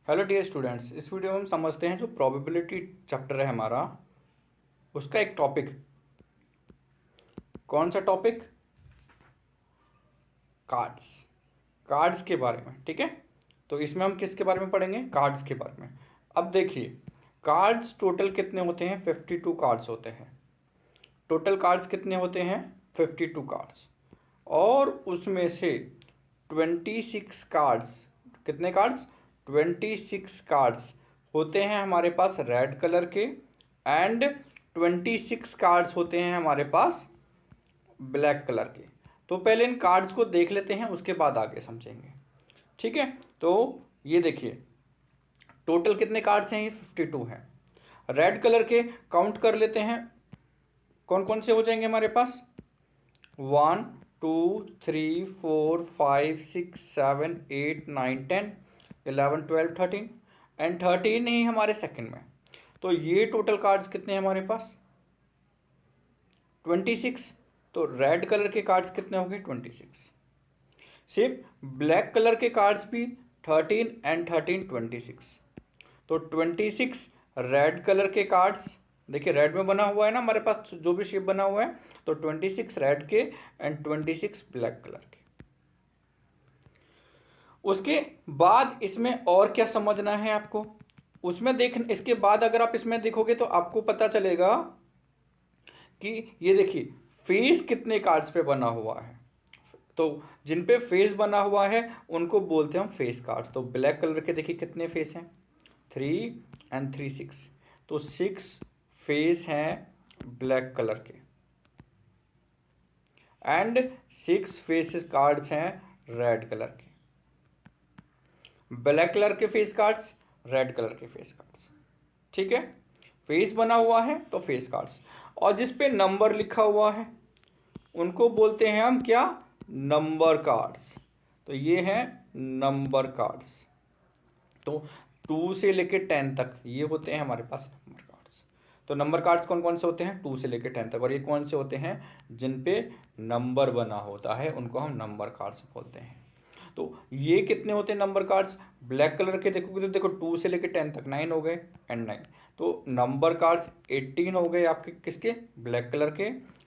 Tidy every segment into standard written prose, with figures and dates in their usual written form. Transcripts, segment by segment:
Hello dear students, इस video में हम समझते हैं जो प्रोबेबिलिटी चैप्टर है हमारा, उसका एक टॉपिक। कौन सा टॉपिक? कार्ड्स। कार्ड्स के बारे में, ठीक है। तो इसमें हम किसके बारे में पढ़ेंगे? कार्ड्स के बारे में। अब देखिए, कार्ड्स टोटल कितने होते हैं? 52 कार्ड्स होते हैं। टोटल कार्ड्स कितने होते हैं? 52 कार्ड्स। और उसमें से 26 कार्ड्स, कितने कार्ड्स? 26 कार्ड्स होते हैं हमारे पास रेड कलर के, एंड 26 कार्ड्स होते हैं हमारे पास ब्लैक कलर के। तो पहले इन कार्ड्स को देख लेते हैं, उसके बाद आगे समझेंगे, ठीक है। तो ये देखिए, टोटल कितने कार्ड्स हैं? ये 52 हैं। रेड कलर के काउंट कर लेते हैं, कौन कौन से हो जाएंगे हमारे पास? 1 2 3 4 5 6 7 8 9 10 11 12 13 एंड 13 ही हमारे सेकंड में। तो ये टोटल कार्ड्स कितने हैं हमारे पास? 26। तो रेड कलर के कार्ड्स कितने हो गए? 26। सिर्फ ब्लैक कलर के कार्ड्स भी 13 एंड 13 26। तो 26 रेड कलर के कार्ड्स, देखिए रेड में बना हुआ है ना हमारे पास जो भी शेप बना हुआ है, तो 26 रेड के एंड 26 ब्लैक कलर के। उसके बाद इसमें और क्या समझना है आपको? उसमें देख, इसके बाद अगर आप इसमें देखोगे तो आपको पता चलेगा कि ये देखिए फेस कितने कार्ड्स पे बना हुआ है। तो जिन पे फेस बना हुआ है उनको बोलते हैं हम फेस कार्ड्स। तो ब्लैक कलर के देखिए कितने फेस हैं? 3 एंड 3 6। तो 6 फेस हैं ब्लैक कलर के, एंड 6 फेसेस कार्ड्स हैं रेड कलर के। ब्लैक कलर के फेस कार्ड्स, रेड कलर के फेस कार्ड्स, ठीक है। फेस बना हुआ है तो फेस कार्ड्स, और जिस पे नंबर लिखा हुआ है उनको बोलते हैं हम क्या? Number cards. तो ये हैं नंबर कार्ड्स। तो 2 से लेके 10 तक ये होते हैं हमारे पास नंबर कार्ड्स। तो नंबर कार्ड्स कौन कौन से होते हैं? 2 से लेके 10 तक। और ये कौन से होते हैं? जिन पे नंबर बना होता है उनको हम नंबर कार्ड्स बोलते हैं। तो ये कितने होते हैं नंबर कार्ड्स? ब्लैक कलर के देखोगे तो देखो 2 से लेके 10 तक 9 हो गए एंड 9। तो नंबर कार्ड्स 18 हो गए आपके, किसके? ब्लैक कलर के,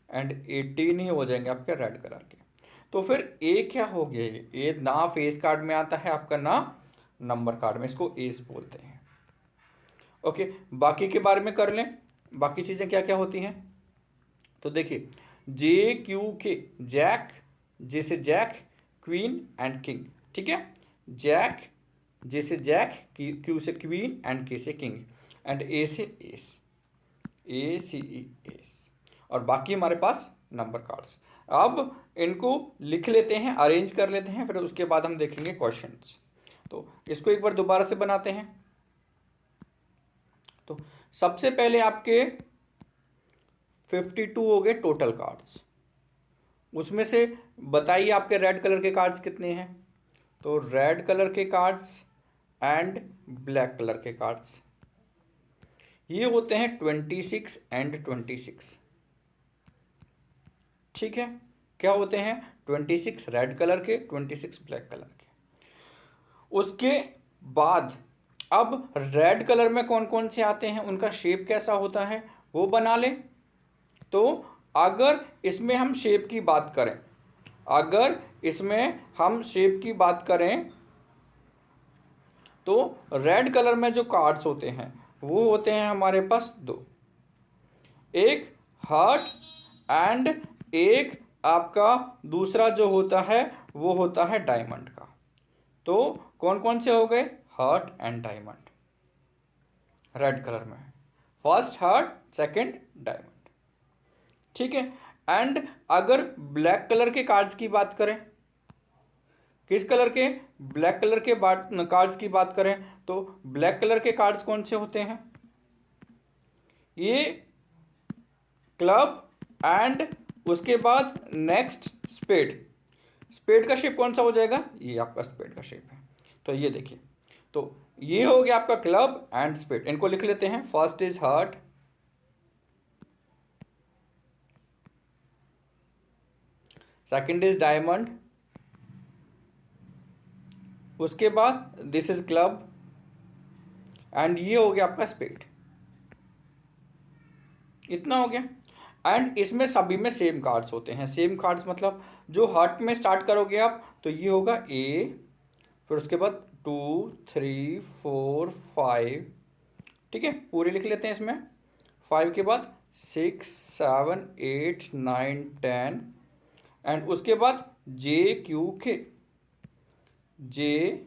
एंड 18 ही हो जाएंगे आपके रेड कलर के। तो फिर ए क्या हो गया? ये ना फेस कार्ड में आता है आपका, ना नंबर कार्ड में, इसको एस बोलते हैं। ओके, बाकी के बारे में कर लें, बाकी चीज़ें क्या क्या होती हैं। तो देखिए, जे क्यू के, जैक, जे से जैक, क्वीन एंड किंग, ठीक है। जैक, जे से जैक, क्यू से क्वीन एंड के से किंग, एंड ए से एस, ए सी ई एस। और बाकी हमारे पास नंबर कार्ड्स। अब इनको लिख लेते हैं, अरेंज कर लेते हैं, फिर उसके बाद हम देखेंगे क्वेश्चंस। तो इसको एक बार दोबारा से बनाते हैं। तो सबसे पहले आपके 52 हो गए टोटल कार्ड्स। उसमें से बताइए आपके रेड कलर के कार्ड्स कितने हैं? तो रेड कलर के कार्ड्स एंड ब्लैक कलर के कार्ड्स ये होते हैं 26 एंड 26, ठीक है। क्या होते हैं? 26 रेड कलर के, 26 ब्लैक कलर के। उसके बाद अब रेड कलर में कौन कौन से आते हैं, उनका शेप कैसा होता है वो बना लें। तो अगर इसमें हम शेप की बात करें, अगर इसमें हम शेप की बात करें तो रेड कलर में जो कार्ड्स होते हैं वो होते हैं हमारे पास दो, एक हार्ट एंड एक आपका दूसरा जो होता है वो होता है डायमंड का। तो कौन कौन से हो गए? Heart and diamond red colour में, फर्स्ट हार्ट सेकंड डायमंड, ठीक है। एंड अगर ब्लैक कलर के कार्ड्स की बात करें, किस कलर के? ब्लैक कलर के कार्ड्स की बात करें तो ब्लैक कलर के कार्ड्स कौन से होते हैं? ये क्लब एंड उसके बाद नेक्स्ट स्पेड। स्पेड का शेप कौन सा हो जाएगा? ये आपका स्पेड का शेप है। तो ये देखिए, तो ये हो गया आपका क्लब एंड स्पेड। इनको लिख लेते हैं, first is heart, second is diamond, उसके बाद दिस इज क्लब, एंड ये हो गया आपका स्पेड, इतना हो गया। एंड इसमें सभी में सेम कार्ड्स होते हैं। सेम कार्ड्स मतलब जो हार्ट में स्टार्ट करोगे आप तो ये होगा ए, फिर उसके बाद 2 3 4 5, ठीक है, पूरे लिख लेते हैं इसमें। 5 के बाद 6 7 8 9 10, एंड उसके बाद जे क्यू के, जे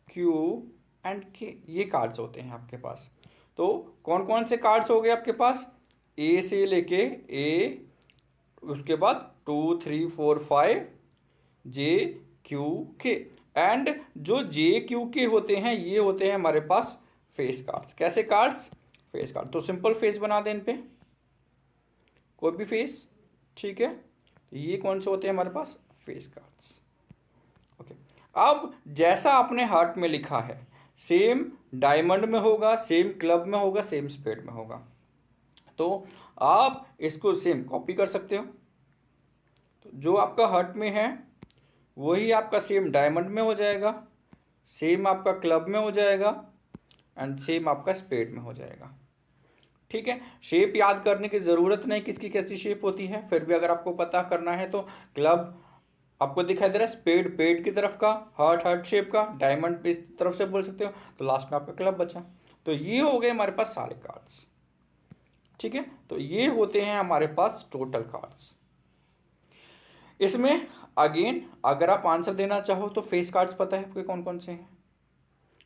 क्यू एंड के, ये कार्ड्स होते हैं आपके पास। तो कौन कौन से कार्ड्स हो गए आपके पास, ए से लेके ए, उसके बाद 2 3 4 5, जे क्यू के, एंड जो जे क्यू के होते हैं ये होते हैं हमारे पास फेस कार्ड्स। कैसे कार्ड्स, फेस कार्ड। तो सिंपल फेस बना दें इन पे, कोई भी फेस, ठीक है। तो ये कौन से होते हैं हमारे पास, फेस कार्ड्स। ओके, अब जैसा आपने हार्ट में लिखा है सेम डायमंड में होगा, सेम क्लब में होगा, सेम स्पेड में होगा। तो आप इसको सेम कॉपी कर सकते हो। तो जो आपका हार्ट में है वही आपका सेम डायमंड में हो जाएगा, सेम आपका क्लब में हो जाएगा, एंड सेम आपका स्पेड में हो जाएगा, ठीक है। शेप याद करने की ज़रूरत नहीं किसकी कैसी शेप होती है, फिर भी अगर आपको पता करना है तो क्लब आपको दिखाई दे रहा है, स्पेड पेड की तरफ का, हार्ट हार्ट शेप का, डायमंड इस तरफ से बोल सकते हो, तो लास्ट में आपका क्लब बचा। तो ये हो गए हमारे पास सारे कार्ड्स, ठीक है। तो ये होते हैं हमारे पास टोटल कार्ड्स। इसमें अगेन अगर आप आंसर देना चाहो तो फेस कार्ड्स पता है आपके कौन कौन से हैं,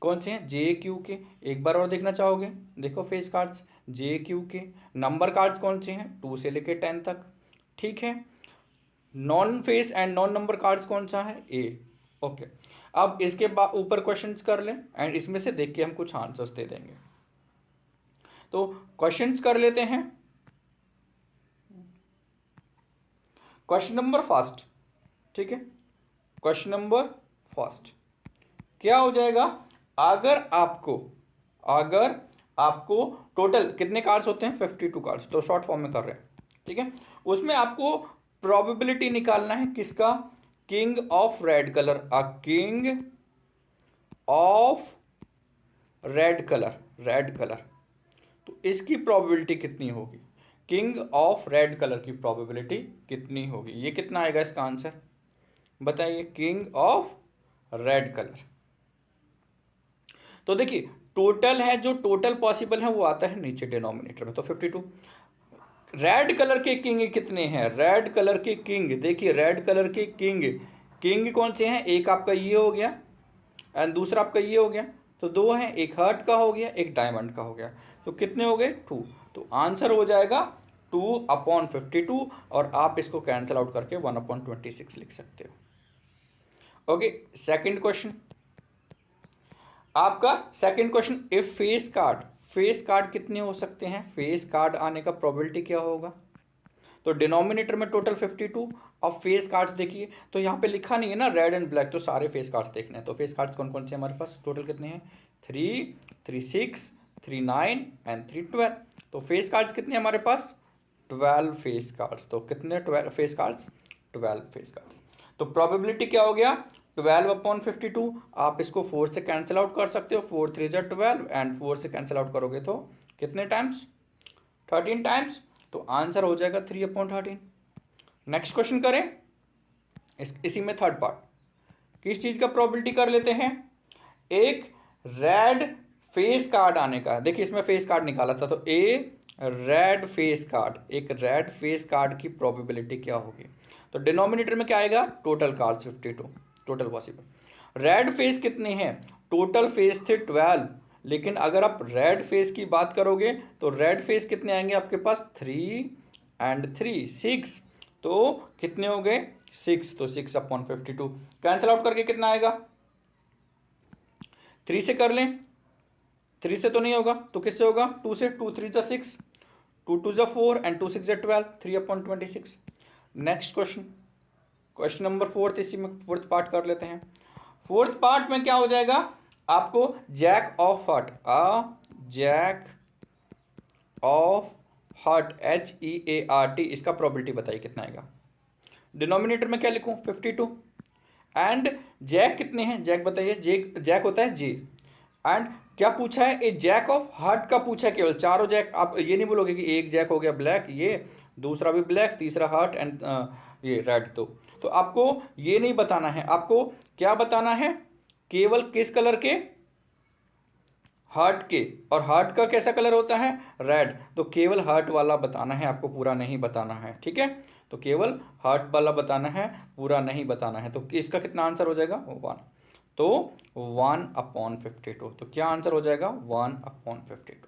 कौन से हैं, जे क्यू के। एक बार और देखना चाहोगे, देखो फेस कार्ड्स जे क्यू के। नंबर कार्ड्स कौन से हैं, 2 से लेके 10 तक, ठीक है। Non face and non number cards कौन सा है, ए, ओके। अब इसके बाद ऊपर क्वेश्चंस कर लें एंड इसमें से देख के हम कुछ आंसर्स दे देंगे। तो क्वेश्चंस कर लेते हैं। क्वेश्चन नंबर फर्स्ट, ठीक है, क्वेश्चन नंबर फर्स्ट क्या हो जाएगा, अगर आपको टोटल कितने कार्ड्स होते हैं, 52 कार्ड्स, तो शॉर्ट फॉर्म में कर रहे हैं, ठीक है। उसमें आपको प्रोबेबिलिटी निकालना है किसका, king of red colour, king of red colour. तो इसकी प्रोबेबिलिटी कितनी होगी, किंग ऑफ रेड कलर की प्रोबेबिलिटी कितनी होगी, ये कितना आएगा इसका आंसर बताइए, किंग ऑफ रेड कलर। तो देखिए टोटल है, जो टोटल पॉसिबल है वो आता है नीचे डिनोमिनेटर में, तो 52। रेड कलर के किंग कितने हैं, रेड कलर के किंग, देखिए रेड कलर के किंग कौन से हैं, एक आपका ये हो गया एंड दूसरा आपका ये हो गया, तो 2 हैं, एक हार्ट का हो गया, एक डायमंड का हो गया, तो कितने हो गए, 2। तो आंसर हो जाएगा 2/52, और आप इसको कैंसिल आउट करके 1/26 लिख सकते हो। ओके, सेकंड क्वेश्चन, आपका second question, if face card कितने हो सकते हैं, फेस कार्ड आने का प्रोबेबिलिटी क्या होगा। तो डिनोमिनेटर में टोटल 52, अब फेस कार्ड्स देखिए, तो यहाँ पे लिखा नहीं है ना रेड एंड ब्लैक, तो सारे फेस कार्ड्स देखने हैं। तो फेस कार्ड्स कौन कौन से हमारे पास, टोटल कितने हैं, 3 3 6 3 9 एंड 3 12। तो फेस कार्ड्स कितने हमारे पास, 12 फेस कार्ड्स। तो कितने 12 फेस कार्ड्स, 12 फेस कार्ड्स। तो प्रोबेबिलिटी क्या हो गया, 12/52। आप इसको 4 से कैंसिल आउट कर सकते हो, 4 3 ज़ा 12, एंड 4 से कैंसिल आउट करोगे तो कितने टाइम्स, 13 टाइम्स। तो आंसर हो जाएगा 3/13। नेक्स्ट क्वेश्चन करें, इसी में थर्ड पार्ट किस चीज़ का प्रोबेबिलिटी कर लेते हैं, एक रेड फेस कार्ड आने का। देखिए इसमें फेस कार्ड निकाला था, तो रेड फेस कार्ड, एक रेड फेस कार्ड की प्रोबेबिलिटी क्या होगी। तो डिनोमिनेटर में क्या आएगा, total cards 52, total possible. Red face कितने हैं, टोटल फेस थे 12, लेकिन अगर आप रेड फेस की बात करोगे तो रेड फेस कितने आएंगे आपके पास, 3 एंड 3 6, तो कितने हो गए 6, तो 6/52 कैंसिल आउट करके कितना आएगा, 3 से कर लें, 3 से तो नहीं होगा, तो किससे होगा, 2 से, 2 3 ज़ा 6, 2 2 ज़ा 4 एंड 2 6 ज़ा 12, 3/26। नेक्स्ट क्वेश्चन, क्वेश्चन नंबर 4, इसी में फोर्थ पार्ट कर लेते हैं। फोर्थ पार्ट में क्या हो जाएगा, आपको jack of heart, jack of heart HEART, इसका प्रोबेबिलिटी बताइए कितना आएगा। डिनोमिनेटर में क्या लिखूं, 52, एंड जैक कितने हैं, जैक बताइए, जैक होता है जे, एंड क्या पूछा है, ए जैक ऑफ हार्ट का पूछा है, केवल चारों जैक। आप ये नहीं बोलोगे कि एक जैक हो गया ब्लैक, ये दूसरा भी ब्लैक, तीसरा हार्ट एंड ये रेड। तो आपको ये नहीं बताना है, आपको क्या बताना है, केवल किस कलर के, हार्ट के। और हार्ट का कैसा कलर होता है, रेड। तो केवल हार्ट वाला बताना है आपको, पूरा नहीं बताना है, ठीक है। तो केवल हार्ट वाला बताना है, पूरा नहीं बताना है। तो इसका कितना आंसर हो जाएगा, 1। तो 1/52। तो क्या आंसर हो जाएगा, 1/52।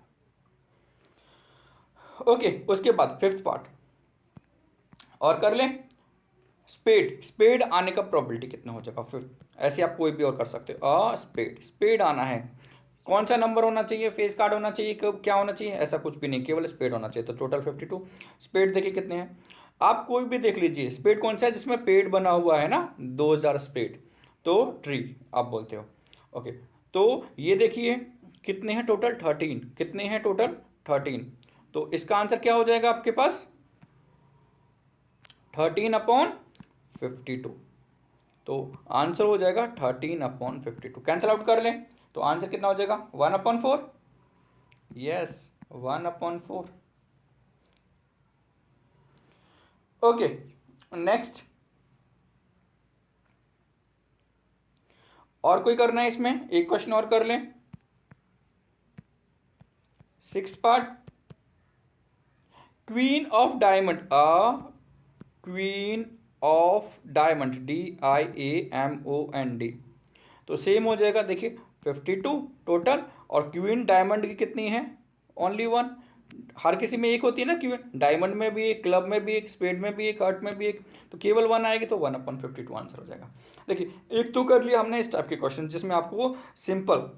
ओके, उसके बाद फिफ्थ पार्ट और कर लें। स्पेड आने का प्रोबेबिलिटी कितना हो जाएगा फिफ्थ। ऐसे आप कोई भी और कर सकते हो। स्पेड आना है, कौन सा नंबर होना चाहिए, फेस कार्ड होना चाहिए, क्या होना चाहिए, ऐसा कुछ भी नहीं, केवल स्पेड होना चाहिए। तो टोटल 52। स्पेड देखिए कितने हैं, आप कोई भी देख लीजिए। स्पेड कौन सा है, जिसमें पेड़ बना हुआ है ना, 2000 स्पेड, तो ट्री आप बोलते हो। ओके, तो ये देखिए कितने हैं टोटल, 13। कितने हैं टोटल, 13। तो इसका आंसर क्या हो जाएगा आपके पास, 13/52। तो आंसर हो जाएगा 13/52। कैंसिल आउट कर लें, तो आंसर कितना हो जाएगा, 1/4। यस, 1/4। ओके, नेक्स्ट और कोई करना है इसमें, एक क्वेश्चन और कर लें। Sixth part, queen of diamond, queen of diamond, DIAMOND। तो सेम हो जाएगा, देखिए 52 टोटल, और क्वीन डायमंड की कितनी है, ओनली 1। हर किसी में एक होती है ना क्वीन, डायमंड में भी एक, क्लब में भी एक, स्पेड में भी एक, हार्ट में भी एक, तो केवल 1 आएगी, तो 1/52 आंसर हो जाएगा। देखिए एक तो कर लिया हमने इस टाइप के क्वेश्चन, जिसमें आपको सिंपल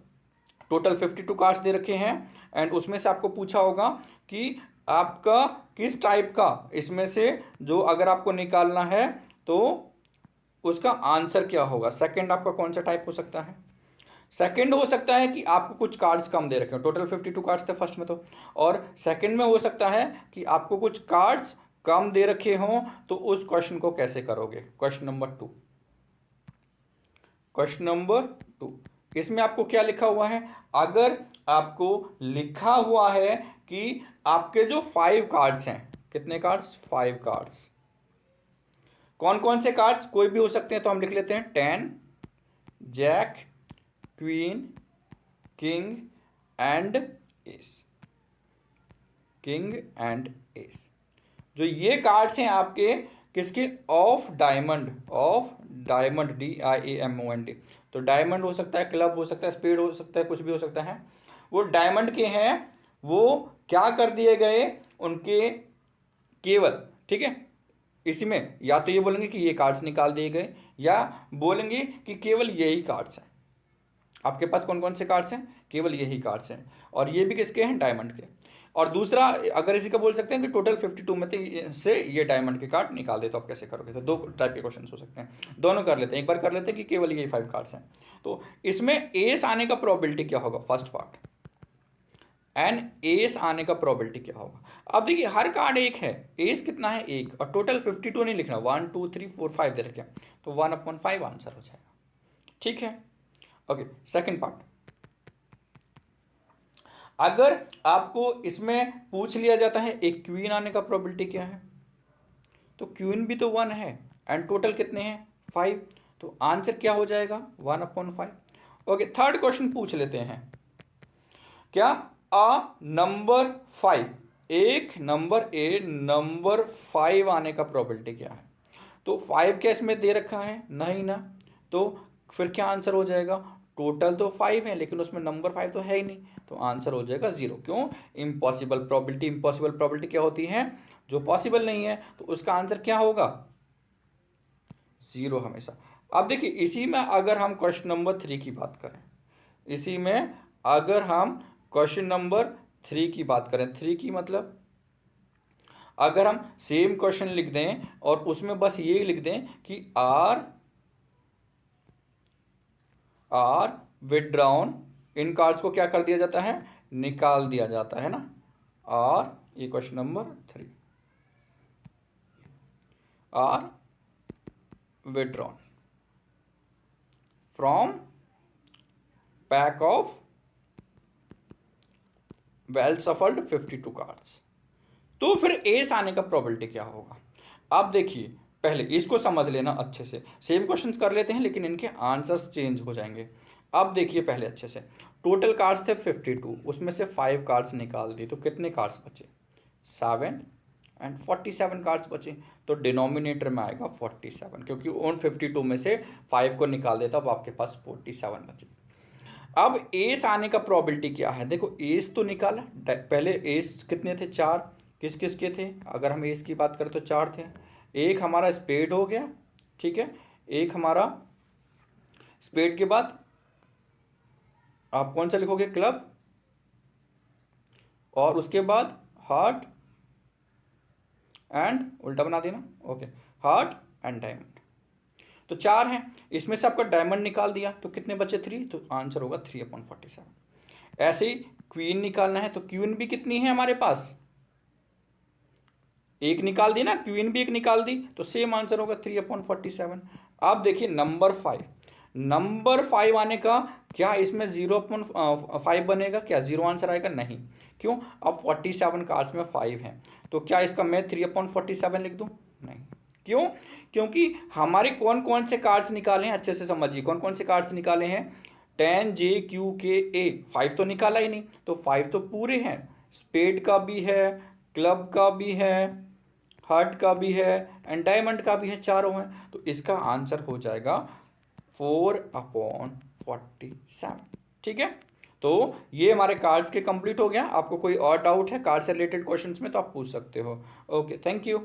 टोटल 52 कार्ड्स दे रखे हैं, एंड उसमें से आपको पूछा होगा कि आपका किस टाइप का इसमें से, जो अगर आपको निकालना है तो उसका आंसर क्या होगा। सेकंड आपका कौन सा टाइप हो सकता है, सेकंड हो सकता है कि आपको कुछ कार्ड्स कम दे रखे हो, टोटल 52 कार्ड्स थे फर्स्ट में तो, और सेकंड में हो सकता है कि आपको कुछ कार्ड्स कम दे रखे हों, तो उस क्वेश्चन को कैसे करोगे। क्वेश्चन नंबर 2, क्वेश्चन नंबर 2, इसमें आपको क्या लिखा हुआ है, अगर आपको लिखा हुआ है कि आपके जो 5 कार्ड्स हैं, कितने कार्ड्स, 5 कार्ड्स, कौन कौन से कार्ड्स, कोई भी हो सकते हैं, तो हम लिख लेते हैं 10, jack, queen, king and ace, king and ace. जो ये कार्ड्स हैं आपके किसके, ऑफ डायमंड, DIAMOND। तो डायमंड हो सकता है, क्लब हो सकता है, स्पेड हो सकता है, कुछ भी हो सकता है, वो डायमंड के हैं, वो क्या कर दिए गए उनके, केवल, ठीक है। इसी में या तो ये बोलेंगे कि ये कार्ड्स निकाल दिए गए, या बोलेंगे कि केवल यही कार्ड्स हैं। आपके पास कौन कौन से कार्ड्स हैं, केवल यही कार्ड्स हैं, और ये भी किसके हैं, डायमंड के। और दूसरा, अगर इसी का बोल सकते हैं कि टोटल 52 में से ये डायमंड के कार्ड निकाल दे, तो आप कैसे करोगे। तो दो टाइप के क्वेश्चन हो सकते हैं, दोनों कर लेते हैं। एक बार कर लेते हैं कि केवल ये 5 कार्ड्स हैं, तो इसमें एस आने का प्रोबेबिलिटी क्या होगा, फर्स्ट पार्ट, एंड एस आने का प्रोबेबिलिटी क्या होगा। अब देखिए हर कार्ड एक है, एस कितना है, एक, और टोटल 52 नहीं लिखना, 1 2 3 4 5 दे रखे हैं, तो 1/5 आंसर हो जाएगा, ठीक है। ओके, सेकंड पार्ट, अगर आपको इसमें पूछ लिया जाता है एक क्वीन आने का प्रोबेबिलिटी क्या है, तो क्वीन भी तो 1 है, एंड टोटल कितने हैं, 5, तो आंसर क्या हो जाएगा, 1/5। ओके, थर्ड क्वेश्चन पूछ लेते हैं, क्या नंबर 5, एक नंबर, नंबर 5 आने का प्रोबेबिलिटी क्या है। तो 5 क्या इसमें दे रखा है, नहीं ना, तो फिर क्या आंसर हो जाएगा, टोटल तो 5 है, लेकिन उसमें नंबर 5 तो है ही नहीं, तो आंसर हो जाएगा 0। क्यों, इम्पॉसिबल प्रोबेबिलिटी, इम्पॉसिबल प्रोबेबिलिटी क्या होती है, जो पॉसिबल नहीं है, तो उसका आंसर क्या होगा, 0 हमेशा। अब देखिए इसी में अगर हम क्वेश्चन नंबर 3 की बात करें, इसी में अगर हम क्वेश्चन नंबर 3 की बात करें, 3 की मतलब अगर हम सेम क्वेश्चन लिख दें और उसमें बस ये लिख दें कि आर विदड्रॉन, इन कार्ड्स को क्या कर दिया जाता है, निकाल दिया जाता है ना, आर, ये question number 3, are withdrawn from pack of well shuffled 52 cards. तो फिर एस आने का प्रोबेबिलिटी क्या होगा? अब देखिए, पहले इसको समझ लेना अच्छे से, सेम क्वेश्चंस कर लेते हैं लेकिन इनके आंसर्स चेंज हो जाएंगे। अब देखिए पहले अच्छे से, टोटल कार्ड्स थे 52, उसमें से 5 कार्ड्स निकाल दिए तो कितने कार्ड्स बचे? 7 एंड 47 कार्ड्स बचे। तो डिनोमिनेटर में आएगा 47, क्योंकि उन 52 में से 5 को निकाल देता, अब आपके पास 47 बचे। अब एस आने का प्रोबेबिलिटी क्या है? देखो एस तो निकाला पहले, एस कितने थे? 4। किस किस के थे? अगर हम एस की बात करें तो 4 थे। एक हमारा स्पेड हो गया, ठीक है, एक हमारा स्पेड के बाद आप कौन सा लिखोगे? क्लब, और उसके बाद हार्ट एंड, उल्टा बना देना, ओके, हार्ट एंड डायमंड। तो 4 हैं, इसमें से आपका डायमंड निकाल दिया तो कितने बचे? 3, तो आंसर होगा 3/47। ऐसे ही क्वीन निकालना है तो क्वीन भी कितनी है हमारे पास? एक निकाल दी ना, क्वीन भी एक निकाल दी, तो सेम आंसर होगा 3/47। अब देखिए नंबर 5, नंबर 5 आने का क्या इसमें 0/5 बनेगा? क्या 0 आंसर आएगा? नहीं। क्यों? अब 47 कार्ड्स में 5 हैं, तो क्या इसका मैं 3/47 लिख दूं? नहीं। क्यों? क्योंकि हमारे कौन कौन से कार्ड्स निकाले हैं, अच्छे से समझिए, कौन कौन से कार्ड्स निकाले हैं? 10 J Q K A, 5 तो निकाला ही नहीं, तो 5 तो पूरे हैं, स्पेड का भी है, क्लब का भी है, हार्ट का भी है एंड डायमंड का भी है, चारों हैं, तो इसका आंसर हो जाएगा 4/47। ठीक है, तो ये हमारे कार्ड्स के कंप्लीट हो गया। आपको कोई और डाउट है कार्ड से रिलेटेड क्वेश्चंस में तो आप पूछ सकते हो। Okay, thank you.